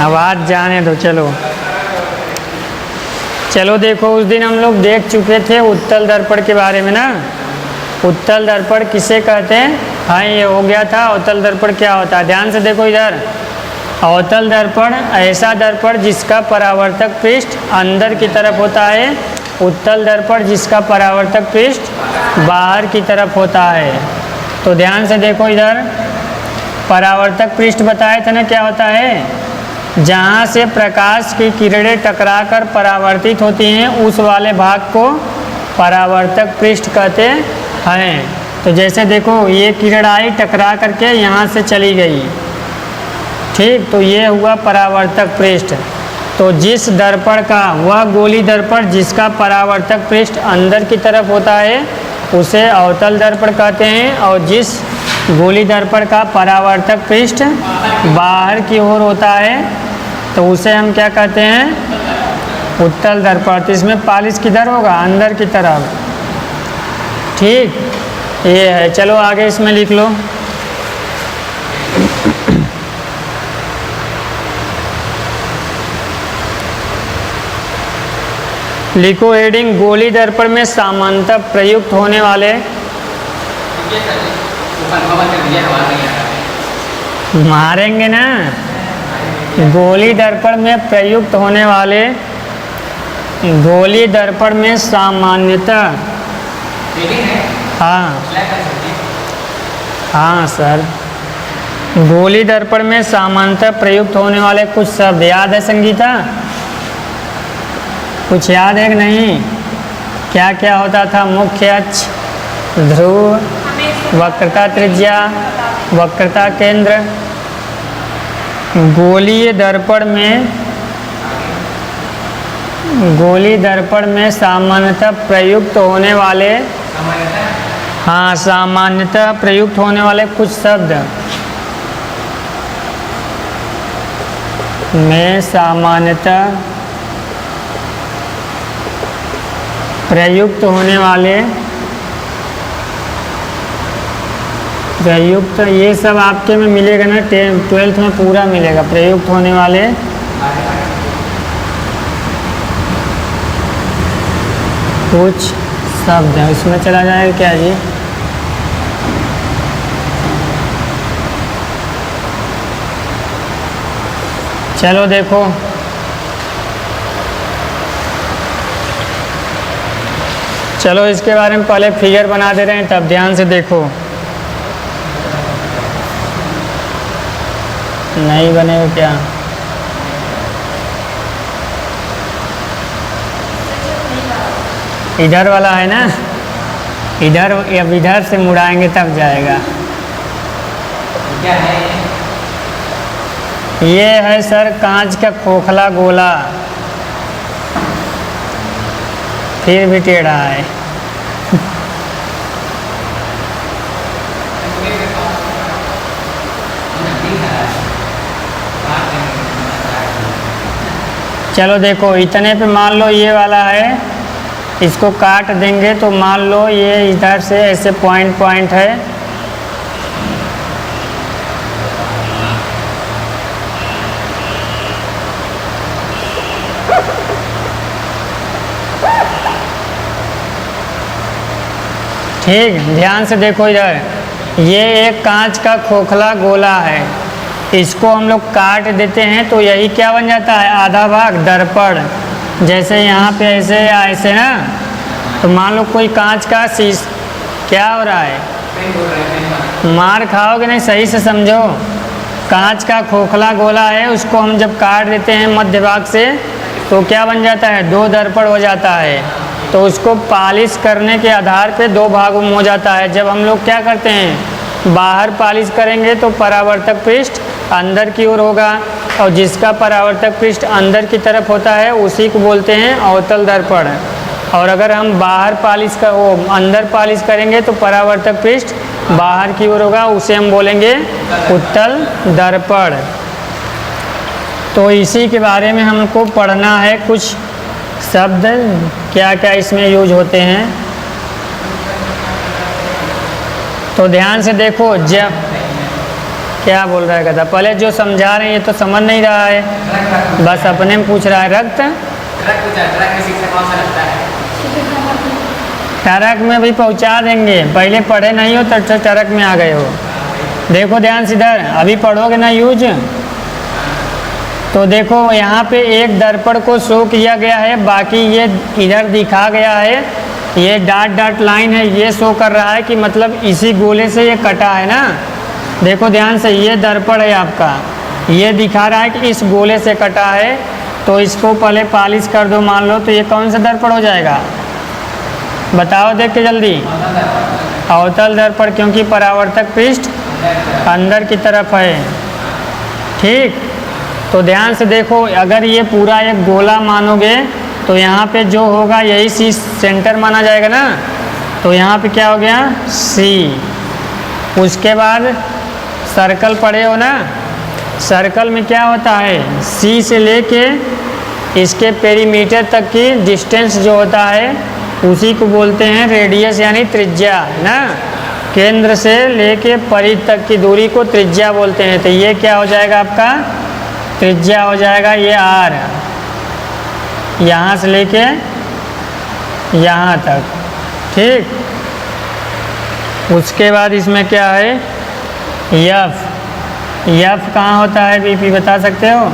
आवाज़ जाने दो। चलो देखो, उस दिन हम लोग देख चुके थे उत्तल दर्पण के बारे में ना। उत्तल दर्पण किसे कहते हैं? हाँ, ये हो गया था। अवतल दर्पण क्या होता है? ध्यान से देखो इधर। अवतल दर्पण ऐसा दर्पण जिसका परावर्तक पृष्ठ अंदर की तरफ होता है। उत्तल दर्पण जिसका परावर्तक पृष्ठ बाहर की तरफ होता है। तो ध्यान से देखो इधर, परावर्तक पृष्ठ बताए थे ना क्या होता है? जहाँ से प्रकाश की किरणें टकराकर परावर्तित होती हैं उस वाले भाग को परावर्तक पृष्ठ कहते हैं। तो जैसे देखो, ये किरण आई, टकरा करके यहाँ से चली गई, ठीक, तो ये हुआ परावर्तक पृष्ठ। तो जिस दर्पण का, वह गोली दर्पण जिसका परावर्तक पृष्ठ अंदर की तरफ होता है उसे अवतल दर्पण कहते हैं, और जिस गोली दर्पण का परावर्तक पृष्ठ बाहर की ओर होता है तो उसे हम क्या कहते हैं? उत्तल दर्पण। तो इसमें पालिश किधर होगा? अंदर की तरफ, ठीक, ये है। चलो आगे इसमें लिख लो। लिखो हेडिंग, गोली दर्पण में सामान्यतः प्रयुक्त होने वाले। मारेंगे ना। गोली दर्पण में प्रयुक्त होने वाले, गोली दर्पण में सामान्यतः, हाँ सर, गोली दर्पण में सामान्यतः प्रयुक्त होने वाले कुछ शब्द याद है संगीता? कुछ याद है कि नहीं? क्या क्या होता था? मुख्य अक्ष, ध्रुव, वक्रता त्रिज्या, वक्रता केंद्र। गोलीय दर्पण में सामान्यतः प्रयुक्त होने वाले, हाँ, सामान्यतः प्रयुक्त होने वाले कुछ शब्द में सामान्यतः प्रयुक्त होने वाले, प्रयुक्त, ये सब आपके में मिलेगा ना, 12th में पूरा मिलेगा। प्रयुक्त होने वाले कुछ शब्द हैं, इसमें चला जाएगा क्या जी? चलो देखो, चलो इसके बारे में पहले फिगर बना दे रहे हैं, तब ध्यान से देखो। नहीं बनेगा क्या? इधर वाला है ना, इधर, अब इधर से मुड़ाएंगे तब जाएगा। क्या है ये? है सर कांच का खोखला गोला, फिर भी टेढ़ा है। चलो देखो, इतने पे मान लो ये वाला है, इसको काट देंगे तो मान लो ये इधर से ऐसे पॉइंट पॉइंट है, ठीक, ध्यान से देखो इधर, ये एक कांच का खोखला गोला है, इसको हम लोग काट देते हैं तो यही क्या बन जाता है? आधा भाग दर्पण। जैसे यहाँ पे ऐसे या ऐसे ना, तो मान लो कोई कांच का शीश, क्या हो रहा है? मार खाओगे नहीं, सही से समझो। कांच का खोखला गोला है, उसको हम जब काट देते हैं मध्य भाग से तो क्या बन जाता है? 2 दर्पण हो जाता है। तो उसको पालिश करने के आधार पे 2 भागों में हो जाता है। जब हम लोग क्या करते हैं, बाहर पालिश करेंगे तो परावर्तक पृष्ठ अंदर की ओर होगा, और जिसका परावर्तक पृष्ठ अंदर की तरफ होता है उसी को बोलते हैं अवतल दर्पण। और अगर हम बाहर पालिश कर, वो अंदर पालिश करेंगे तो परावर्तक पृष्ठ बाहर की ओर होगा, उसे हम बोलेंगे उत्तल दर्पण। तो इसी के बारे में हमको पढ़ना है, कुछ शब्द क्या क्या इसमें यूज होते हैं। तो ध्यान से देखो, क्या बोल रहा है कहता पहले जो समझा रहे हैं ये तो समझ नहीं रहा है, बस अपने में पूछ रहा है। रक्त टरक में भी पहुंचा देंगे, पहले पढ़े नहीं हो तो टरक में आ गए हो। देखो ध्यान से इधर, अभी पढ़ोगे ना यूज, तो देखो यहाँ पे एक दर्पण को शो किया गया है, बाकी ये इधर दिखा गया है, ये डॉट डॉट लाइन है, ये शो कर रहा है कि मतलब इसी गोले से ये कटा है ना। देखो ध्यान से, ये दर्पण है आपका, ये दिखा रहा है कि इस गोले से कटा है, तो इसको पहले पॉलिश कर दो मान लो, तो ये कौन सा दर्पण हो जाएगा बताओ देख के जल्दी। अवतल दर्पण, क्योंकि परावर्तक पृष्ठ अंदर की तरफ है। ठीक, तो ध्यान से देखो, अगर ये पूरा एक गोला मानोगे तो यहाँ पे जो होगा यही सी सेंटर माना जाएगा ना, तो यहाँ पे क्या हो गया सी। उसके बाद सर्कल पढ़े हो ना, सर्कल में क्या होता है सी से लेके इसके पेरीमीटर तक की डिस्टेंस जो होता है उसी को बोलते हैं रेडियस यानी त्रिज्या ना। केंद्र से लेके परिधि तक की दूरी को त्रिज्या बोलते हैं। तो ये क्या हो जाएगा आपका त्रिज्या हो जाएगा ये आर, यहाँ से लेके यहाँ तक। ठीक, उसके बाद इसमें क्या है यफ। यफ कहाँ होता है बीपी बता सकते हो?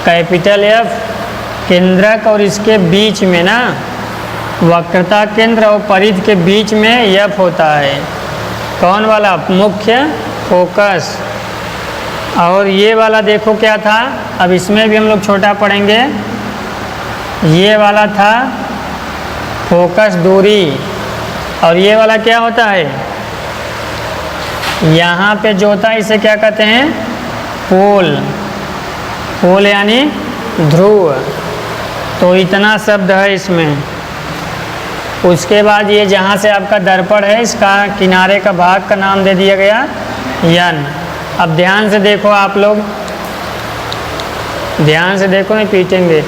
कैपिटल एफ केंद्रक और इसके बीच में ना, वक्रता केंद्र और परिधि के बीच में यफ होता है। कौन वाला? मुख्य फोकस। और ये वाला देखो क्या था, अब इसमें भी हम लोग छोटा पढ़ेंगे। ये वाला था फोकस दूरी, और ये वाला क्या होता है यहाँ पे जो होता है इसे क्या कहते हैं पोल। पोल यानी ध्रुव। तो इतना शब्द है इसमें। उसके बाद ये जहाँ से आपका दर्पण है इसका किनारे का भाग का नाम दे दिया गया यन। अब ध्यान से देखो आप लोग, ध्यान से देखो, नहीं पीटेंगे।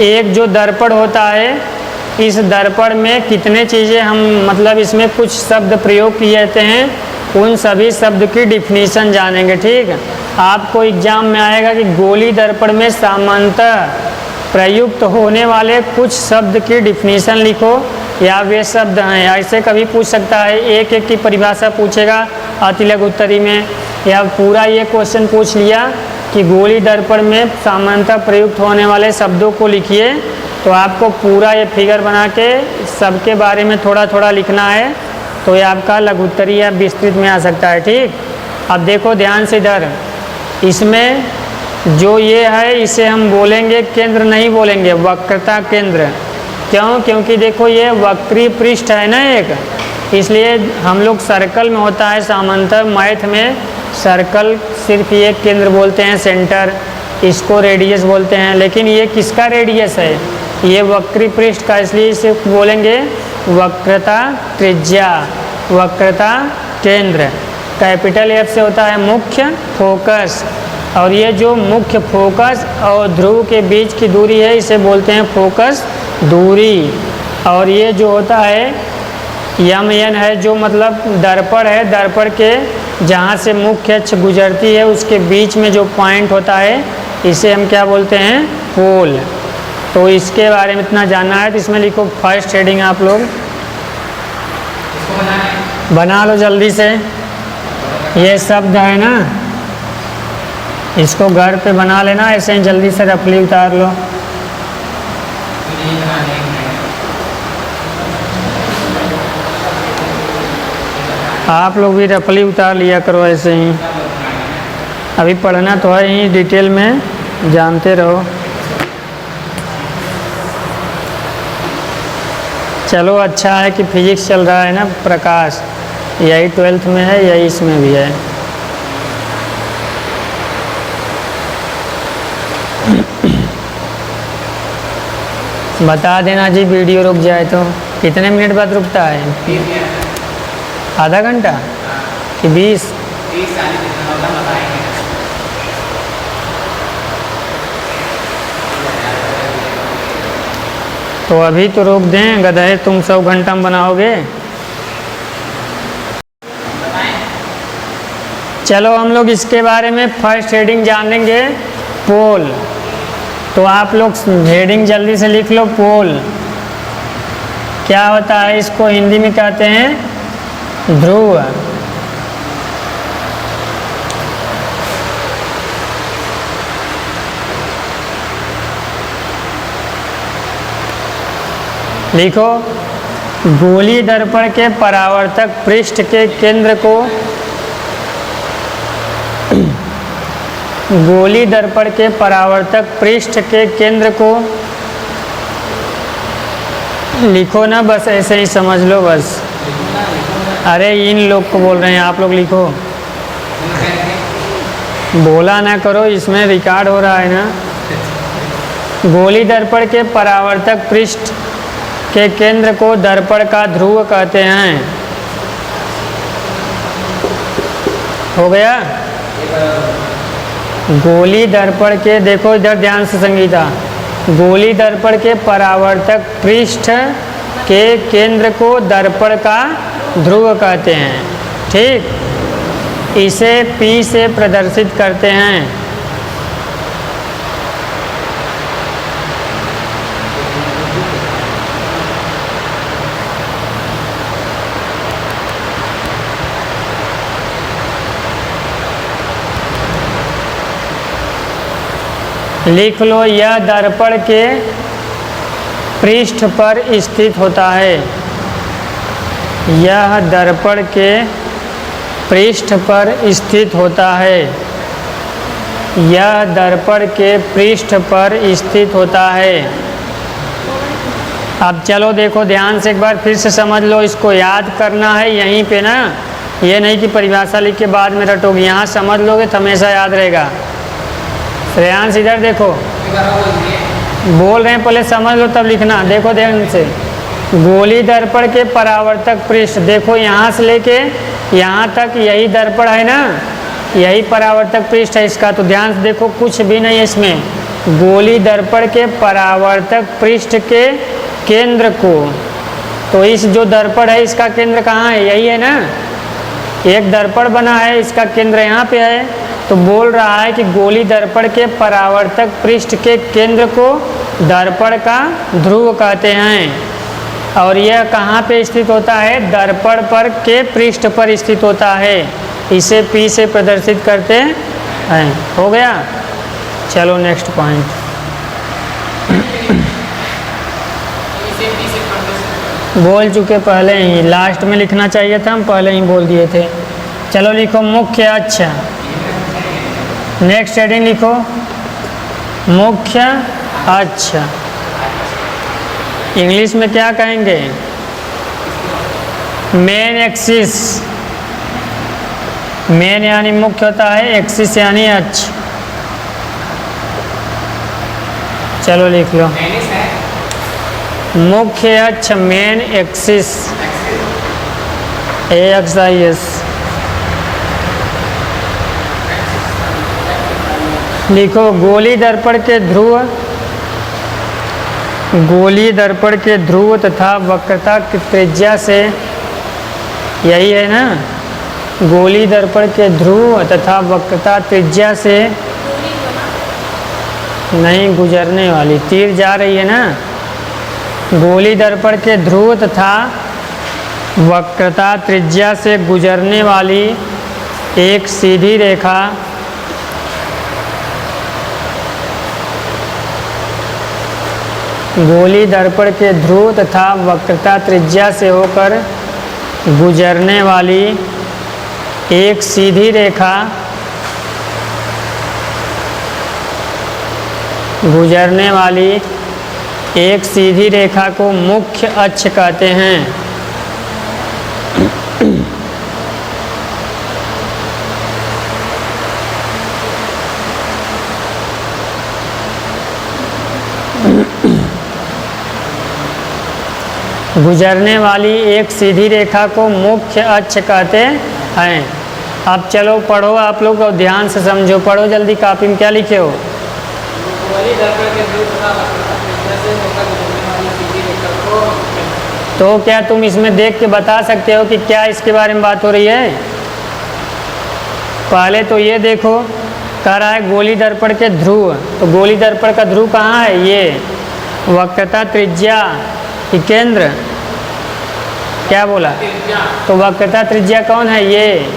एक जो दर्पण होता है, इस दर्पण में कितने चीज़ें हम मतलब इसमें कुछ शब्द प्रयोग किए जाते हैं, उन सभी शब्द की डिफिनीशन जानेंगे। ठीक, आपको एग्जाम में आएगा कि गोली दर्पण में सामान्यतः प्रयुक्त होने वाले कुछ शब्द की डिफिनीशन लिखो, या वे शब्द हैं, ऐसे कभी पूछ सकता है। एक एक की परिभाषा पूछेगा अति लघु उत्तरी में, या पूरा ये क्वेश्चन पूछ लिया कि गोली दर्पण में सामान्यतः प्रयुक्त होने वाले शब्दों को लिखिए, तो आपको पूरा ये फिगर बना के सबके बारे में थोड़ा थोड़ा लिखना है, तो ये आपका लघु उत्तरी या विस्तृत में आ सकता है। ठीक, अब देखो ध्यान से इधर, इसमें जो ये है इसे हम बोलेंगे केंद्र नहीं बोलेंगे, वक्रता केंद्र। क्यों? क्योंकि देखो ये वक्री पृष्ठ है ना एक, इसलिए हम लोग सर्कल में होता है सामान्यतः मैथ में सर्कल सिर्फ ये केंद्र बोलते हैं, सेंटर, इसको रेडियस बोलते हैं। लेकिन ये किसका रेडियस है? ये वक्री पृष्ठ का, इसलिए इसे बोलेंगे वक्रता त्रिज्या, वक्रता केंद्र। कैपिटल एफ से होता है मुख्य फोकस, और ये जो मुख्य फोकस और ध्रुव के बीच की दूरी है इसे बोलते हैं फोकस दूरी। और ये जो होता है यम एन है, जो मतलब दर्पण है, दर्पण के जहाँ से मुख्य अक्ष गुजरती है उसके बीच में जो पॉइंट होता है इसे हम क्या बोलते हैं पोल। तो इसके बारे में इतना जानना है, तो इसमें लिखो फर्स्ट हेडिंग। आप लोग बना लो जल्दी से, ये शब्द है ना, इसको घर पे बना लेना, ऐसे ही जल्दी से रफली उतार लो। आप लोग भी रफली उतार लिया करो ऐसे ही, अभी पढ़ना तो है ही, डिटेल में जानते रहो। चलो अच्छा है कि फिजिक्स चल रहा है ना प्रकाश, यही 12th में है, यही इसमें भी है। बता देना जी वीडियो रुक जाए तो। कितने मिनट बाद रुकता है? आधा घंटा कि 20? तो अभी तो रोक दें गधे, तुम 100 घंटा में बनाओगे। चलो हम लोग इसके बारे में फर्स्ट हेडिंग जानेंगे, पोल। तो आप लोग हेडिंग जल्दी से लिख लो, पोल क्या होता है, इसको हिंदी में कहते हैं ध्रुव। लिखो, गोली दर्पण के परावर्तक पृष्ठ के केंद्र को गोली दर्पण के परावर्तक पृष्ठ के केंद्र को लिखो ना, बस ऐसे ही समझ लो बस। अरे इन लोग को बोल रहे हैं, आप लोग लिखो, बोला ना करो, इसमें रिकॉर्ड हो रहा है ना। गोली दर्पण के परावर्तक पृष्ठ के केंद्र को दर्पण का ध्रुव कहते हैं। हो गया। गोली दर्पण के, देखो इधर ध्यान से संगीता, गोली दर्पण के परावर्तक पृष्ठ के केंद्र को दर्पण का ध्रुव कहते हैं। ठीक, इसे P से प्रदर्शित करते हैं। लिख लो, यह दर्पण के पृष्ठ पर स्थित होता है। यह दर्पण के पृष्ठ पर स्थित होता है। यह दर्पण के पृष्ठ पर स्थित होता है। अब चलो देखो ध्यान से एक बार फिर से समझ लो, इसको याद करना है यहीं पे ना, ये नहीं कि परिभाषा लिख के बाद में रटोगे, यहाँ समझ लोगे तो हमेशा याद रहेगा। श्रेयांश इधर देखो, बोल रहे हैं पहले समझ लो तब लिखना। देखो ध्यान से, गोली दर्पण के परावर्तक पृष्ठ, देखो यहाँ से लेके यहाँ तक यही दर्पण है ना, यही परावर्तक पृष्ठ है इसका। तो ध्यान से देखो, कुछ भी नहीं है इसमें। गोली दर्पण के परावर्तक पृष्ठ के केंद्र को, तो इस जो दर्पण है इसका केंद्र कहाँ है, यही है ना। एक दर्पण बना है, इसका केंद्र यहाँ पे है। तो बोल रहा है कि गोली दर्पण के परावर्तक पृष्ठ के केंद्र को दर्पण का ध्रुव कहते हैं। और यह कहाँ पे स्थित होता है, दर्पण पर के पृष्ठ पर स्थित होता है। इसे P से प्रदर्शित करते हैं। हो गया। चलो नेक्स्ट पॉइंट। बोल चुके पहले ही, लास्ट में लिखना चाहिए था, हम पहले ही बोल दिए थे। चलो लिखो, मुख्य अक्ष। नेक्स्ट हेडिंग लिखो, मुख्य अक्ष। इंग्लिश में क्या कहेंगे, मेन एक्सिस। मेन यानी मुख्य होता है, एक्सिस यानी अक्ष। चलो लिख लो, मुख्य अक्ष, मेन एक्सिस, AXIS। लिखो, गोली दर्पण के ध्रुव, गोली दर्पण के ध्रुव तथा वक्रता की त्रिज्या से, यही है ना, गोली दर्पण के ध्रुव तथा वक्रता त्रिज्या से नहीं गुजरने वाली, तीर जा रही है ना। गोली दर्पण के ध्रुव तथा वक्रता त्रिज्या से गुजरने वाली एक सीधी रेखा गोली दर्पण के ध्रुव तथा वक्रता त्रिज्या से होकर गुजरने वाली एक सीधी रेखा, गुजरने वाली एक सीधी रेखा को मुख्य अक्ष कहते हैं। गुजरने वाली एक सीधी रेखा को मुख्य अक्ष कहते हैं। अब चलो पढ़ो आप लोग और ध्यान से समझो, पढ़ो जल्दी, कॉपी में क्या लिखे हो। तो क्या तुम इसमें देख के बता सकते हो कि क्या इसके बारे में बात हो रही है? पहले तो ये देखो, कह रहा है गोली दर्पण के ध्रुव, तो गोली दर्पण का ध्रुव कहाँ है? ये वक्रता त्रिज्या की केंद्र, क्या बोला? तो वक्रता त्रिज्या कौन है? ये।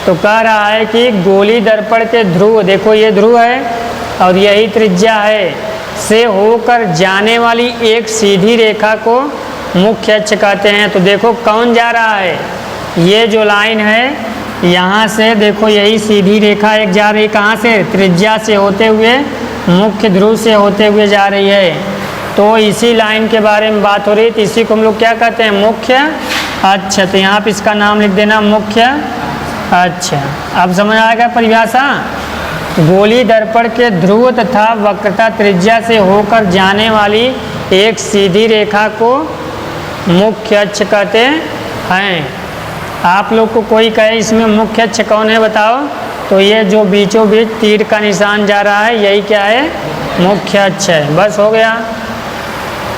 तो कह रहा है कि गोली दर्पण के ध्रुव, देखो ये ध्रुव है और यही त्रिज्या है, से होकर जाने वाली एक सीधी रेखा को मुख्य अक्ष कहते हैं। तो देखो कौन जा रहा है? ये जो लाइन है यहाँ से देखो, यही सीधी रेखा एक जा रही, कहाँ से? त्रिज्या से होते हुए मुख्य ध्रुव से होते हुए जा रही है। तो इसी लाइन के बारे में बात हो रही, तो इसी को हम लोग क्या कहते हैं? मुख्य अक्ष। तो यहाँ पे इसका नाम लिख देना मुख्य अक्ष। अब समझ आएगा परिभाषा? गोली दर्पण के ध्रुव तथा वक्रता त्रिज्या से होकर जाने वाली एक सीधी रेखा को मुख्य अक्ष कहते हैं। आप लोग को कोई कहे इसमें मुख्य अक्ष कौन है बताओ, तो ये जो बीचों बीच तीर का निशान जा रहा है, यही क्या है? मुख्य अक्ष है। बस हो गया।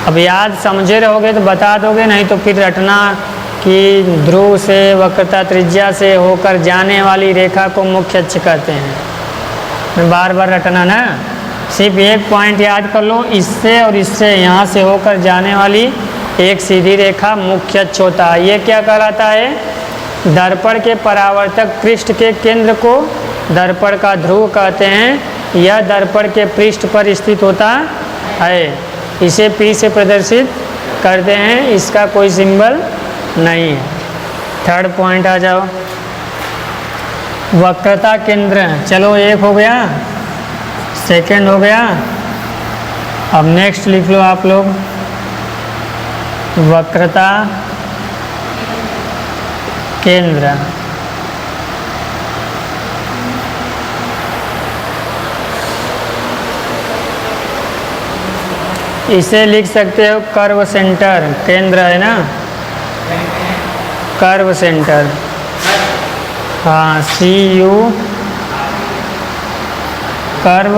अब याद समझे रहोगे तो बता दोगे, नहीं तो फिर रटना कि ध्रुव से वक्रता त्रिज्या से होकर जाने वाली रेखा को मुख्य अक्ष कहते हैं। बार बार रटना ना, सिर्फ एक पॉइंट याद कर लो, इससे और इससे यहाँ से होकर जाने वाली एक सीधी रेखा मुख्य अक्ष होता है। ये क्या कहलाता है? दर्पण के परावर्तक पृष्ठ के केंद्र को दर्पण का ध्रुव कहते हैं। यह दर्पण के पृष्ठ पर स्थित होता है। इसे P से प्रदर्शित करते हैं, इसका कोई सिंबल नहीं है। थर्ड पॉइंट आ जाओ, वक्रता केंद्र। चलो एक हो गया, सेकंड हो गया। अब नेक्स्ट लिख लो आप लोग, वक्रता केंद्र। इसे लिख सकते हो कर्व सेंटर, केंद्र है ना, कर्व सेंटर। हाँ, CU कर्व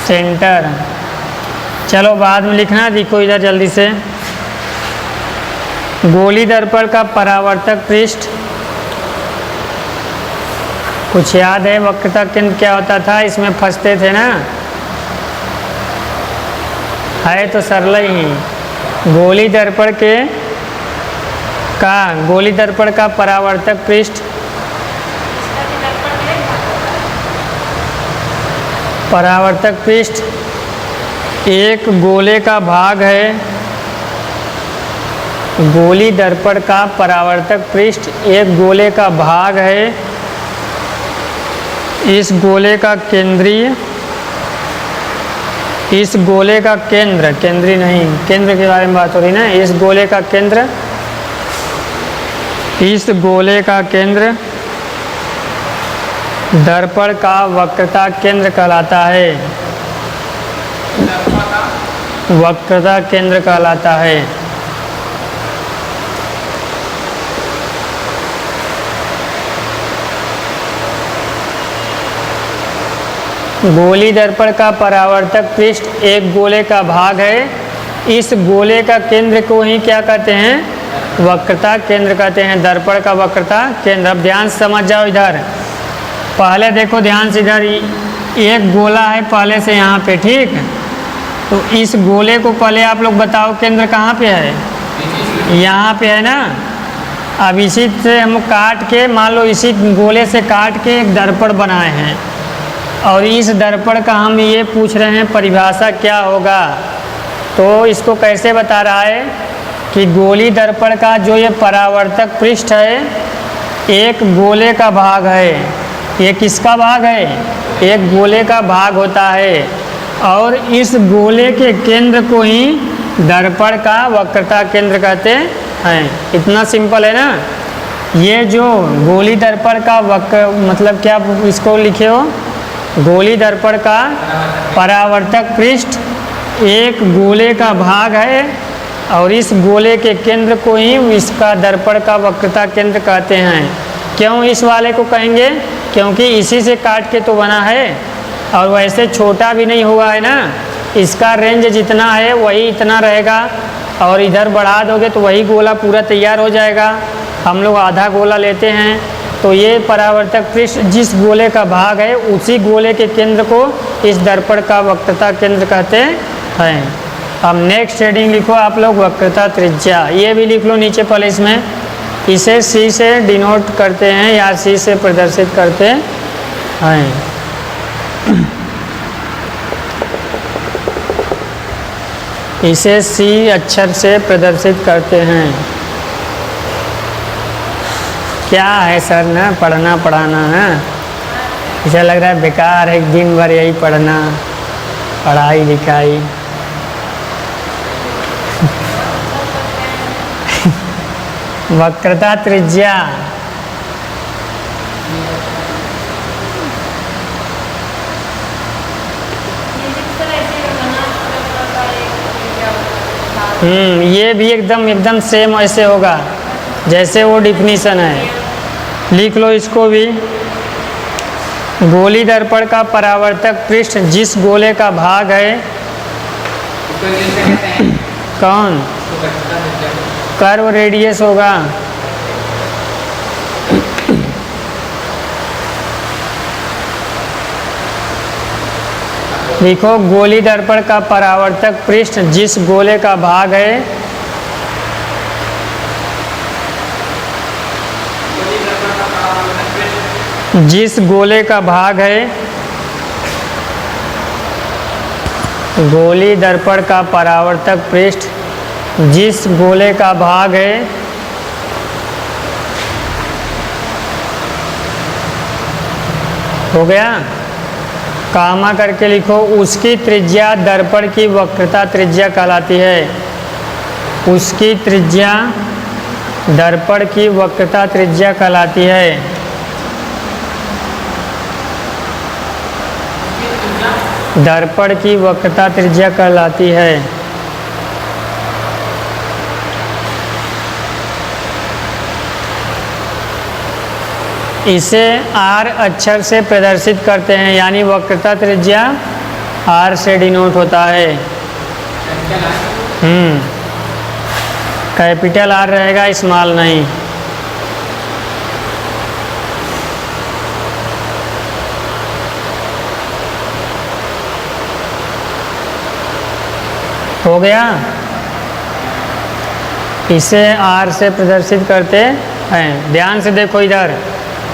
सेंटर। चलो बाद में लिखना, देखो इधर जल्दी से। गोली दर्पण का परावर्तक पृष्ठ, कुछ याद है? वक्रता केंद्र क्या होता था? इसमें फंसते थे ना, है तो सरल ही। गोली दर्पण के का गोली दर्पण का परावर्तक पृष्ठ, परावर्तक पृष्ठ एक गोले का भाग है। गोली दर्पण का परावर्तक पृष्ठ एक गोले का भाग है। इस गोले का केंद्रीय, इस गोले का केंद्र, केंद्रीय नहीं, केंद्र के बारे में बात हो रही ना, इस गोले का केंद्र, इस गोले का केंद्र दर्पण का वक्रता केंद्र कहलाता है। वक्रता केंद्र कहलाता है। गोली दर्पण का परावर्तक पृष्ठ एक गोले का भाग है। इस गोले का केंद्र को ही क्या कहते हैं? वक्रता केंद्र कहते हैं। दर्पण का वक्रता केंद्र। अब ध्यान से समझ जाओ इधर, पहले देखो ध्यान से, इधर एक गोला है पहले से यहाँ पे, ठीक। तो इस गोले को पहले आप लोग बताओ केंद्र कहाँ पे है? यहाँ पे है ना। अब इसी से हम काट के, मान लो इसी गोले से काट के एक दर्पण बनाए हैं, और इस दर्पण का हम ये पूछ रहे हैं परिभाषा क्या होगा। तो इसको कैसे बता रहा है कि गोली दर्पण का जो ये परावर्तक पृष्ठ है एक गोले का भाग है। ये किसका भाग है? एक गोले का भाग होता है, और इस गोले के केंद्र को ही दर्पण का वक्रता केंद्र कहते हैं। इतना सिंपल है ना। ये जो गोली दर्पण का वक्र, मतलब क्या इसको लिखे हो? गोली दर्पण का परावर्तक पृष्ठ एक गोले का भाग है, और इस गोले के केंद्र को ही इसका दर्पण का वक्रता केंद्र कहते हैं। क्यों इस वाले को कहेंगे? क्योंकि इसी से काट के तो बना है, और वैसे छोटा भी नहीं हुआ है ना। इसका रेंज जितना है वही इतना रहेगा, और इधर बढ़ा दोगे तो वही गोला पूरा तैयार हो जाएगा। हम लोग आधा गोला लेते हैं, तो ये परावर्तक पृष्ठ जिस गोले का भाग है उसी गोले के केंद्र को इस दर्पण का वक्रता केंद्र कहते हैं। अब नेक्स्ट हेडिंग लिखो आप लोग, वक्रता त्रिज्या। ये भी लिख लो नीचे पहले इसमें, इसे सी से डिनोट करते हैं या सी से प्रदर्शित करते हैं। इसे सी अक्षर से प्रदर्शित करते हैं। क्या है सर ना पढ़ना पढ़ाना है, ऐसा लग रहा है बेकार है, दिन भर यही पढ़ना, पढ़ाई लिखाई। वक्रता त्रिज्या, ये भी एकदम सेम ऐसे होगा जैसे वो डिफिनीशन है। लिख लो इसको भी, गोली दर्पण का परावर्तक पृष्ठ जिस गोले का भाग है, कौन कर्व रेडियस होगा। लिखो गोली दर्पण का परावर्तक पृष्ठ जिस गोले का भाग है, जिस गोले का भाग है, गोली दर्पण का परावर्तक पृष्ठ जिस गोले का भाग है, हो गया। कामा करके लिखो, उसकी त्रिज्या दर्पण की वक्रता त्रिज्या कहलाती है। उसकी त्रिज्या दर्पण की वक्रता त्रिज्या कहलाती है। दर्पण की वक्रता त्रिज्या कहलाती है। इसे आर अक्षर से प्रदर्शित करते हैं, यानी वक्रता त्रिज्या आर से डिनोट होता है। कैपिटल आर रहेगा, स्मॉल नहीं। हो गया। इसे आर से प्रदर्शित करते हैं। ध्यान से देखो इधर,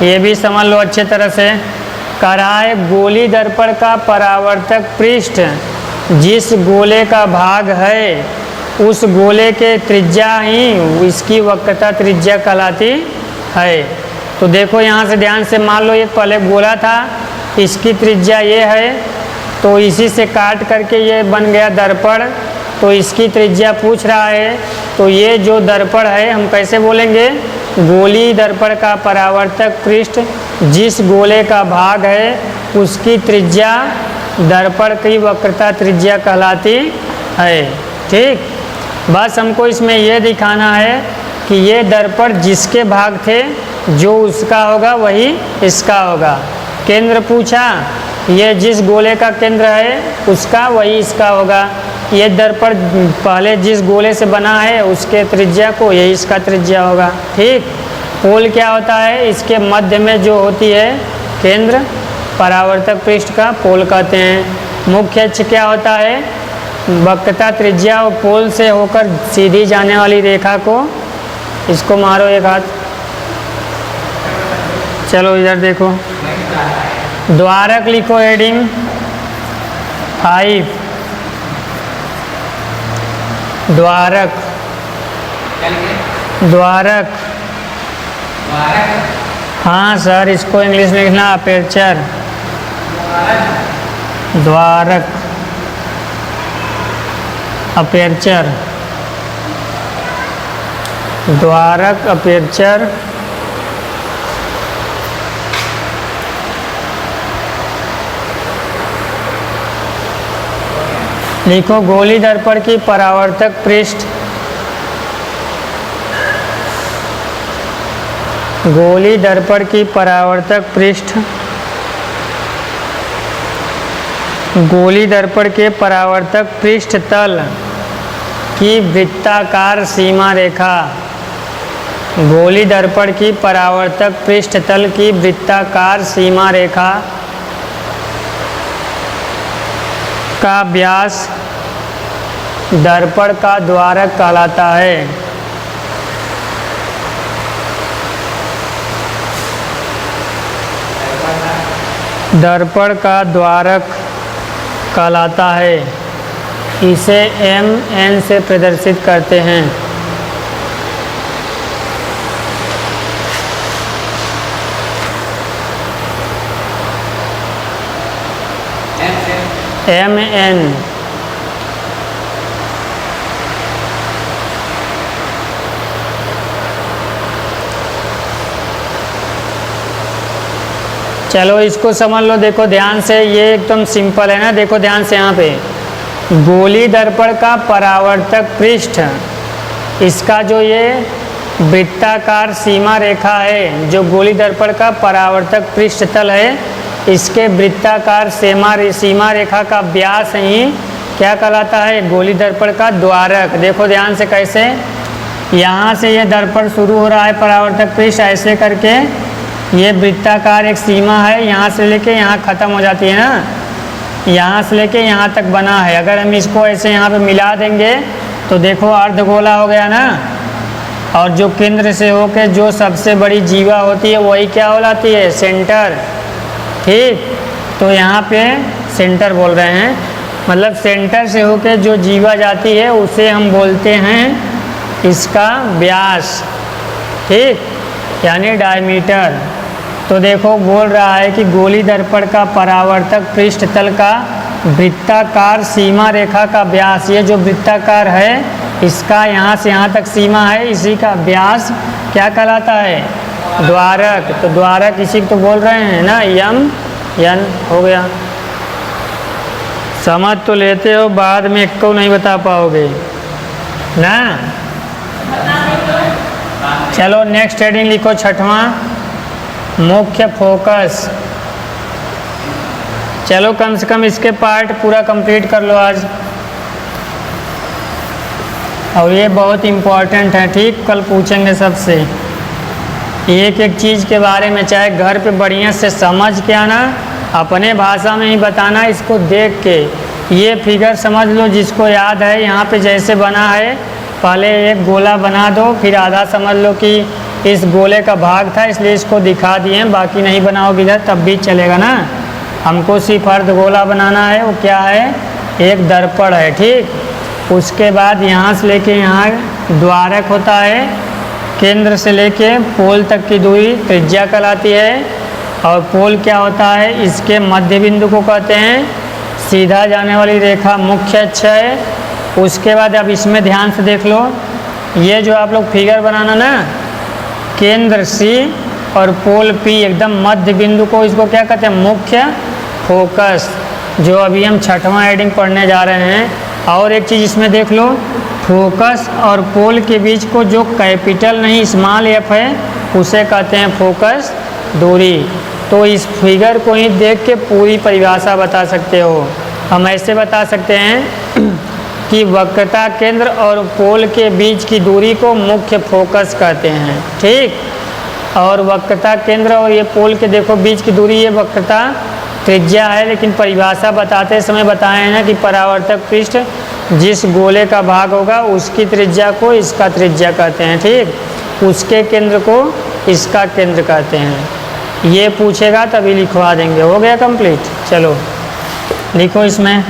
ये भी समझ लो अच्छे तरह से। कह रहा है गोली दर्पण का परावर्तक पृष्ठ जिस गोले का भाग है उस गोले के त्रिज्या ही इसकी वक्रता त्रिज्या कहलाती है। तो देखो यहाँ से ध्यान से, मान लो एक पहले गोला था, इसकी त्रिज्या ये है, तो इसी से काट करके ये बन गया दर्पण, तो इसकी त्रिज्या पूछ रहा है। तो ये जो दर्पण है हम कैसे बोलेंगे, गोली दर्पण का परावर्तक पृष्ठ जिस गोले का भाग है उसकी त्रिज्या दर्पण की वक्रता त्रिज्या कहलाती है। ठीक, बस हमको इसमें ये दिखाना है कि ये दर्पण जिसके भाग थे, जो उसका होगा वही इसका होगा। केंद्र पूछा, ये जिस गोले का केंद्र है उसका वही इसका होगा। ये दर्पण पहले जिस गोले से बना है उसके त्रिज्या को यही इसका त्रिज्या होगा। ठीक, पोल क्या होता है, इसके मध्य में जो होती है केंद्र, परावर्तक पृष्ठ का पोल कहते हैं। मुख्य अक्ष क्या होता है, वक्रता त्रिज्या और पोल से होकर सीधी जाने वाली रेखा को, इसको मारो एक हाथ। चलो इधर देखो, द्वारक लिखो हेडिंग 5। द्वारक, द्वारक, हाँ सर, इसको इंग्लिश में लिखना अपेर्चर। द्वारक, अपेर्चर, द्वारक, अपेर्चर। लिखो गोली दर्पण की परावर्तक पृष्ठ, गोली दर्पण की परावर्तक पृष्ठ, गोली दर्पण के परावर्तक पृष्ठ तल की वृत्ताकार सीमा रेखा, गोली दर्पण की परावर्तक पृष्ठतल की वृत्ताकार सीमा रेखा का व्यास दर्पण का द्वारक कहलाता है। दर्पण का द्वारक कहलाता है। इसे mn से प्रदर्शित करते हैं। mn चलो इसको समझ लो, देखो ध्यान से, ये एकदम सिंपल है ना। देखो ध्यान से, यहाँ पे गोली दर्पण का परावर्तक पृष्ठ, इसका जो ये वृत्ताकार सीमा रेखा है, जो गोली दर्पण का परावर्तक पृष्ठतल है, इसके वृत्ताकार सीमा रेखा का व्यास ही क्या कहलाता है? गोली दर्पण का द्वारक। देखो ध्यान से कैसे, यहाँ से ये दर्पण शुरू हो रहा है, परावर्तक पृष्ठ ऐसे करके, ये वृत्ताकार एक सीमा है, यहाँ से लेके यहाँ ख़त्म हो जाती है ना, यहाँ से लेके यहाँ तक बना है। अगर हम इसको ऐसे यहाँ पे मिला देंगे तो देखो अर्धगोला हो गया ना। और जो केंद्र से होके जो सबसे बड़ी जीवा होती है वही क्या कहलाती है? सेंटर। ठीक, तो यहाँ पे सेंटर बोल रहे हैं, मतलब सेंटर से होके जो जीवा जाती है उसे हम बोलते हैं इसका व्यास। ठीक, यानी डायमीटर। तो देखो बोल रहा है कि गोली दर्पण का परावर्तक पृष्ठतल का वृत्ताकार सीमा रेखा का व्यास, ये जो वृत्ताकार है इसका यहाँ से यहाँ तक सीमा है, इसी का व्यास क्या कहलाता है? द्वारक। तो द्वारक इसी को तो बोल रहे हैं ना, n हो गया। समझ तो लेते हो, बाद में एक को नहीं बता पाओगे ना। चलो नेक्स्ट हेडिंग लिखो, छठवां, मुख्य फोकस। चलो कम से कम इसके पार्ट पूरा कंप्लीट कर लो आज, और ये बहुत इम्पोर्टेंट है। ठीक, कल पूछेंगे सबसे एक एक चीज़ के बारे में, चाहे घर पे बढ़िया से समझ के आना, अपने भाषा में ही बताना, इसको देख के। ये फिगर समझ लो, जिसको याद है, यहाँ पे जैसे बना है, पहले एक गोला बना दो, फिर आधा समझ लो कि इस गोले का भाग था इसलिए इसको दिखा दिए, बाकी नहीं बनाओगे इधर तब भी चलेगा ना। हमको सिर्फ अर्धगोला बनाना है, वो क्या है? एक दर्पण है। ठीक, उसके बाद यहाँ से लेके यहाँ द्वारक होता है, केंद्र से लेके पोल तक की दूरी त्रिज्या कहलाती है, और पोल क्या होता है? इसके मध्य बिंदु को कहते हैं। सीधा जाने वाली रेखा मुख्य अक्ष है। उसके बाद अब इसमें ध्यान से देख लो, ये जो आप लोग फिगर बनाना ना, केंद्र C और पोल P एकदम मध्य बिंदु को, इसको क्या कहते हैं? मुख्य फोकस, जो अभी हम छठवां हेडिंग पढ़ने जा रहे हैं। और एक चीज़ इसमें देख लो, फोकस और पोल के बीच को जो कैपिटल नहीं स्मॉल f है उसे कहते हैं फोकस दूरी। तो इस फिगर को ही देख के पूरी परिभाषा बता सकते हो। हम ऐसे बता सकते हैं कि वक्रता केंद्र और पोल के बीच की दूरी को मुख्य फोकस कहते हैं। ठीक, और वक्रता केंद्र और ये पोल के देखो बीच की दूरी, ये वक्रता त्रिज्या है, लेकिन परिभाषा बताते समय बताए हैं कि परावर्तक पृष्ठ जिस गोले का भाग होगा उसकी त्रिज्या को इसका त्रिज्या कहते हैं। ठीक, उसके केंद्र को इसका केंद्र कहते हैं। ये पूछेगा तभी लिखवा देंगे। हो गया कंप्लीट। चलो लिखो इसमें,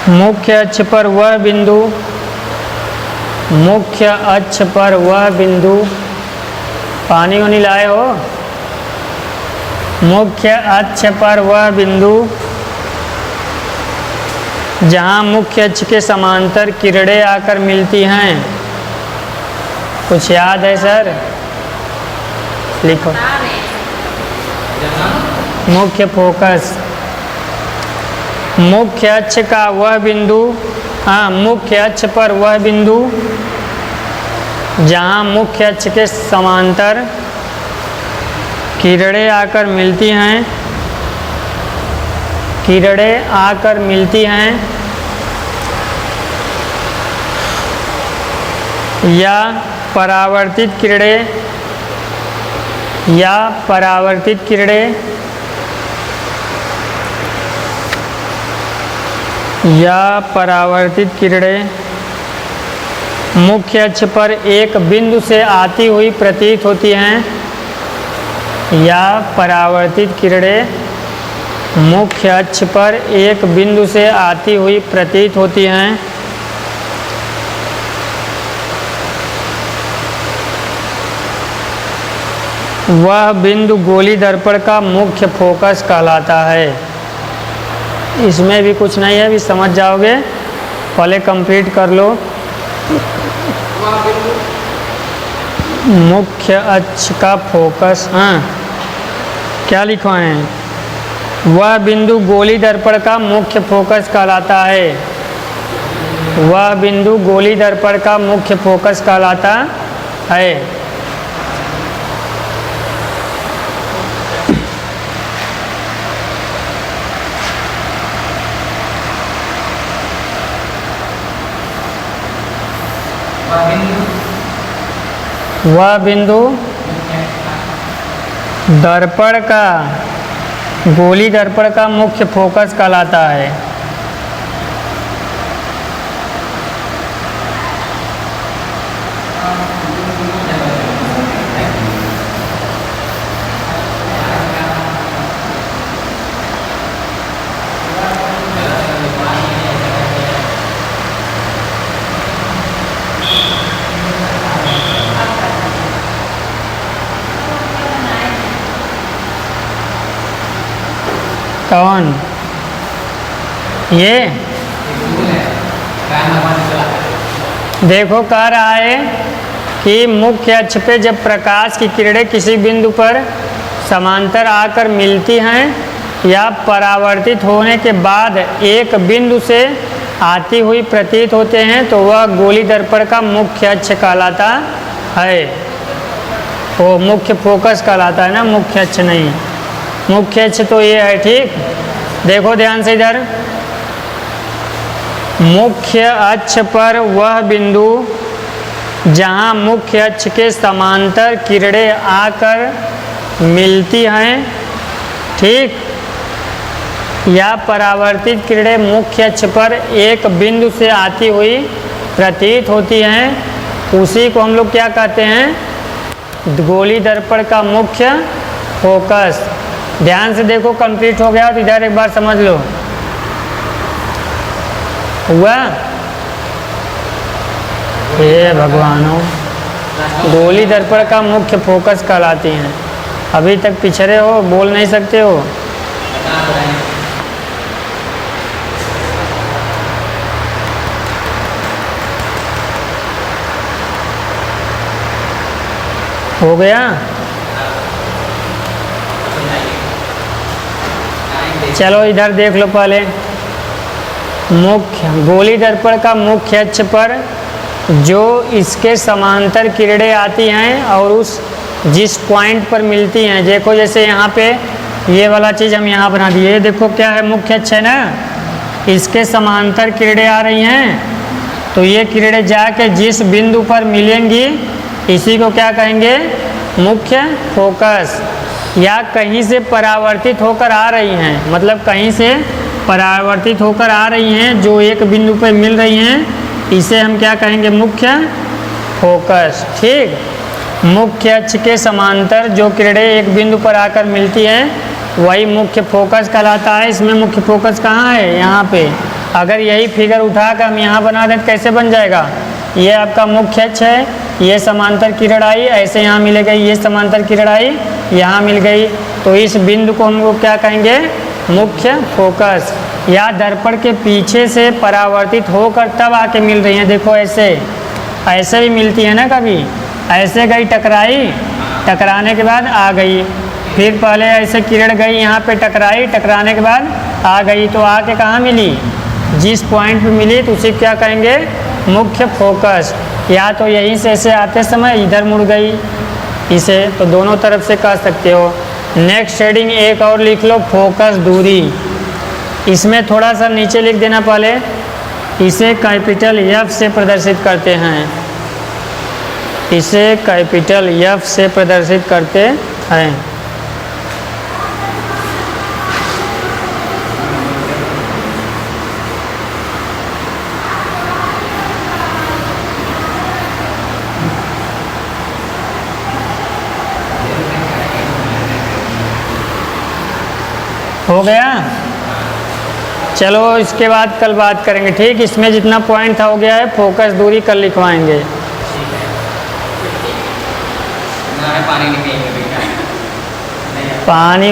मुख्य अक्ष पर वह बिंदु, मुख्य अक्ष पर वह बिंदु, पानी वानी लाए हो? मुख्य अक्ष पर वह बिंदु जहाँ मुख्य अक्ष के समांतर किरणें आकर मिलती हैं। कुछ याद है सर? लिखो, मुख्य फोकस, मुख्य अक्ष का वह बिंदु, हाँ, मुख्य अक्ष पर वह बिंदु जहाँ मुख्य अक्ष के समांतर किरणें आकर मिलती हैं, किरणें आकर मिलती हैं, या परावर्तित किरणें या परावर्तित किरणें या परावर्तित किरणें मुख्य अक्ष पर एक बिंदु से आती हुई प्रतीत होती हैं। या परावर्तित किरणें मुख्य अक्ष पर एक बिंदु से आती हुई प्रतीत होती हैं। वह बिंदु गोली दर्पण का मुख्य फोकस कहलाता है। इसमें भी कुछ नहीं है, अभी समझ जाओगे, पहले कंप्लीट कर लो। मुख्य अक्ष का फोकस, हाँ क्या लिखा है? वह बिंदु गोली दर्पण का मुख्य फोकस कहलाता है। वह बिंदु गोली दर्पण का मुख्य फोकस कहलाता है। वह बिंदु दर्पण का गोली दर्पण का मुख्य फोकस कहलाता है। कौन? ये देखो कह रहा है कि मुख्य अक्ष पे जब प्रकाश की किरणें किसी बिंदु पर समांतर आकर मिलती हैं या परावर्तित होने के बाद एक बिंदु से आती हुई प्रतीत होते हैं तो वह गोली दर्पण का मुख्य अक्ष कहलाता है। वो मुख्य फोकस कहलाता है ना, मुख्य अक्ष नहीं। मुख्य अक्ष तो ये है, ठीक। देखो ध्यान से इधर, मुख्य अक्ष पर वह बिंदु जहाँ मुख्य अक्ष के समांतर किरणें आकर मिलती हैं, ठीक, या परावर्तित किरणें मुख्य अक्ष पर एक बिंदु से आती हुई प्रतीत होती हैं, उसी को हम लोग क्या कहते हैं? गोली दर्पण का मुख्य फोकस। ध्यान से देखो, कंप्लीट हो गया तो इधर एक बार समझ लो। हुआ? हे भगवानों, गोली दर्पण का मुख्य फोकस कहलाती हैं। अभी तक पिछड़े हो, बोल नहीं सकते हो। हो गया? चलो इधर देख लो पहले। मुख्य गोली दर्पण का मुख्य अक्ष पर जो इसके समांतर किरणें आती हैं और उस जिस पॉइंट पर मिलती हैं, देखो जैसे यहाँ पे ये वाला चीज़ हम यहाँ बना दिए, देखो क्या है? मुख्य अक्ष है ना, इसके समांतर किरणें आ रही हैं तो ये किरणें जाके जिस बिंदु पर मिलेंगी इसी को क्या कहेंगे? मुख्य फोकस। या कहीं से परावर्तित होकर आ रही हैं, मतलब कहीं से परावर्तित होकर आ रही हैं जो एक बिंदु पर मिल रही हैं, इसे हम क्या कहेंगे? मुख्य फोकस, ठीक। मुख्य अक्ष के समांतर जो किरणें एक बिंदु पर आकर मिलती हैं वही मुख्य फोकस कहलाता है। इसमें मुख्य फोकस कहाँ है? यहाँ पे। अगर यही फिगर उठा कर हम यहाँ बना दें तो कैसे बन जाएगा? ये आपका मुख्य अक्ष है, ये समांतर किरण आई, ऐसे यहाँ मिल गई, ये समांतर किरण आई, यहाँ मिल गई, तो इस बिंदु को हम लोग क्या कहेंगे? मुख्य फोकस। या दर्पण के पीछे से परावर्तित होकर तब आके मिल रही हैं, देखो ऐसे ऐसे भी मिलती है ना, कभी ऐसे गई टकराई, टकराने के बाद आ गई, फिर पहले ऐसे किरण गई यहाँ पे टकराई, टकराने के बाद आ गई, तो आके कहाँ मिली? जिस पॉइंट पे मिली तो उसे क्या कहेंगे? मुख्य फोकस। या तो यहीं से ऐसे आते समय इधर मुड़ गई इसे, तो दोनों तरफ से कह सकते हो। नेक्स्ट हेडिंग एक और लिख लो, फोकस दूरी। इसमें थोड़ा सा नीचे लिख देना पहले, इसे कैपिटल एफ से प्रदर्शित करते हैं। इसे कैपिटल एफ से प्रदर्शित करते हैं। हो गया। चलो इसके बाद कल बात करेंगे, ठीक। इसमें जितना पॉइंट था हो गया है, फोकस दूरी कल लिखवाएंगे। पानी